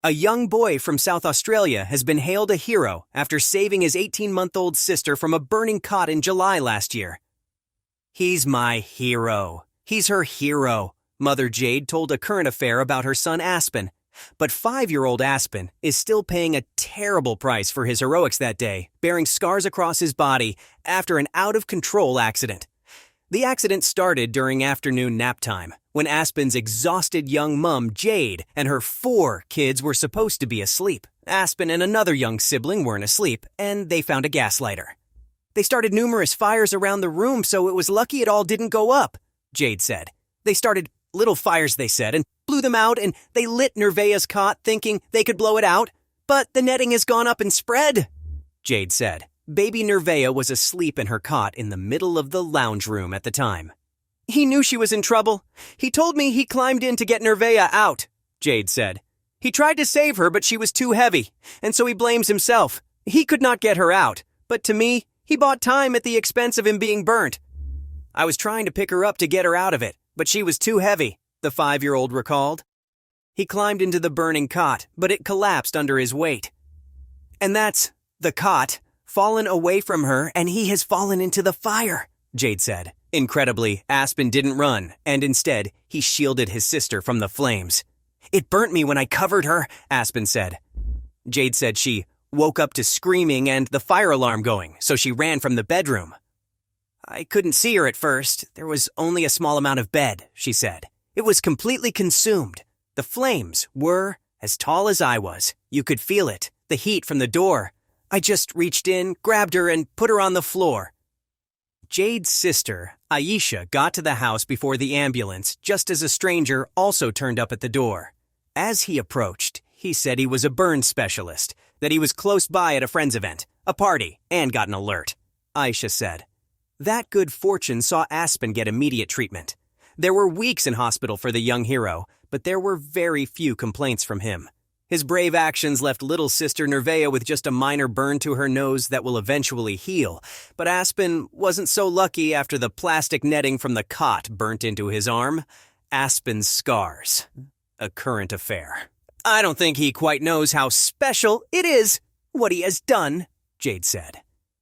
A young boy from South Australia has been hailed a hero after saving his 18-month-old sister from a burning cot in July last year. "He's my hero. He's her hero," Mother Jade told A Current Affair about her son Aspen. But 5-year-old Aspen is still paying a terrible price for his heroics that day, bearing scars across his body after an out-of-control accident. The accident started during afternoon nap time, when Aspen's exhausted young mom, Jade, and her 4 kids were supposed to be asleep. Aspen and another young sibling weren't asleep, and they found a gas lighter. "They started numerous fires around the room, so it was lucky it all didn't go up," Jade said. "They started little fires," they said, and blew them out, and they lit Nevaeh's cot thinking they could blow it out. "But the netting has gone up and spread," Jade said. Baby Nevaeh was asleep in her cot in the middle of the lounge room at the time. "He knew she was in trouble. He told me he climbed in to get Nevaeh out," Jade said. "He tried to save her, but she was too heavy, and so he blames himself. He could not get her out, but to me, he bought time at the expense of him being burnt. I was trying to pick her up to get her out of it, but she was too heavy," the 5-year-old recalled. "He climbed into the burning cot, but it collapsed under his weight. And that's the cot fallen away from her, and he has fallen into the fire," Jade said. Incredibly, Aspen didn't run, and instead, he shielded his sister from the flames. "It burnt me when I covered her," Aspen said. Jade said she woke up to screaming and the fire alarm going, so she ran from the bedroom. "I couldn't see her at first. There was only a small amount of bed," she said. "It was completely consumed. The flames were as tall as I was. You could feel it, the heat from the door. I just reached in, grabbed her, and put her on the floor." Jade's sister, Aisha, got to the house before the ambulance just as a stranger also turned up at the door. As he approached, he said he was a burn specialist, that he was close by at a friend's event, a party, and got an alert. Aisha said, "That good fortune saw Aspen get immediate treatment. There were weeks in hospital for the young hero, but there were very few complaints from him. His brave actions left little sister Nevaeh with just a minor burn to her nose that will eventually heal, but Aspen wasn't so lucky after the plastic netting from the cot burnt into his arm. Aspen's scars. A Current Affair. "I don't think he quite knows how special it is, what he has done," Jade said.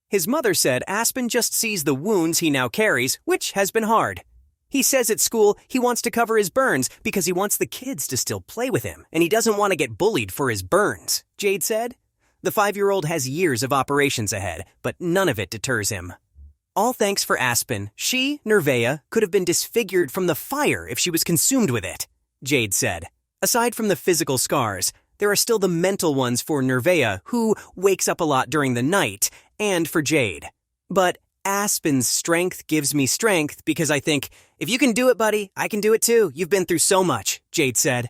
His mother said Aspen just sees the wounds he now carries, which has been hard. "He says at school he wants to cover his burns because he wants the kids to still play with him, and he doesn't want to get bullied for his burns," Jade said. The 5-year-old has years of operations ahead, but none of it deters him. "All thanks for Aspen. She, Nevaeh, could have been disfigured from the fire if she was consumed with it," Jade said. Aside from the physical scars, there are still the mental ones for Nevaeh, who wakes up a lot during the night, and for Jade. "But Aspen's strength gives me strength because I think, if you can do it, buddy, I can do it too. You've been through so much," Jade said.